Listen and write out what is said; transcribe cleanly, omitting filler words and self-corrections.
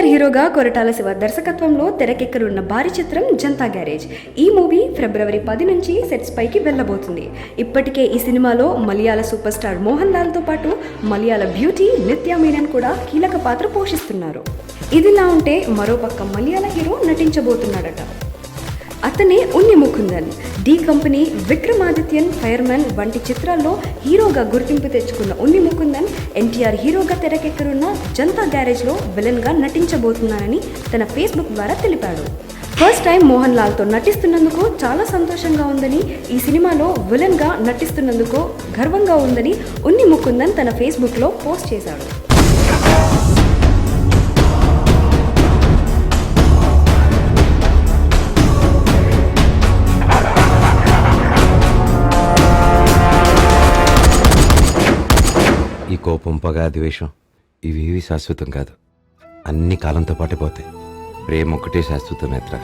ఎన్టీఆర్ హీరోగా కొరటాల శివ దర్శకత్వంలో తెరకెక్కనున్న భారీ చిత్రం జనతా గ్యారేజ్. ఈ మూవీ ఫిబ్రవరి 10 నుంచి సెట్స్ పైకి వెళ్ళబోతుంది. ఇప్పటికే ఈ సినిమాలో మలయాళ సూపర్ స్టార్ మోహన్ లాల్ తో పాటు మలయాళ బ్యూటీ నిత్యా మీనన్ కూడా కీలక పాత్ర పోషిస్తున్నారు. ఇదిలా ఉంటే మరోపక్క మలయాళ హీరో నటించబోతున్నాడట. అతనే ఉన్ని ముకుందన్. డి కంపెనీ, విక్రమాదిత్యన్, ఫైర్మెన్ వంటి చిత్రాల్లో హీరోగా గుర్తింపు తెచ్చుకున్న ఉన్ని ముకుందన్ ఎన్టీఆర్ హీరోగా తెరకెక్కనున్న జనతా గ్యారేజ్లో విలన్గా నటించబోతున్నానని తన ఫేస్బుక్ ద్వారా తెలిపాడు. ఫస్ట్ టైం మోహన్ లాల్తో నటిస్తున్నందుకు చాలా సంతోషంగా ఉందని, ఈ సినిమాలో విలన్గా నటిస్తున్నందుకు గర్వంగా ఉందని ఉన్ని ముకుందన్ తన ఫేస్బుక్లో పోస్ట్ చేశాడు. ఈ కోపం, పగ, ద్వేషం ఇవేవి శాశ్వతం కాదు. అన్ని కాలంతో పాటు పోతాయి. ప్రేమ ఒక్కటే శాశ్వతం. నేత్ర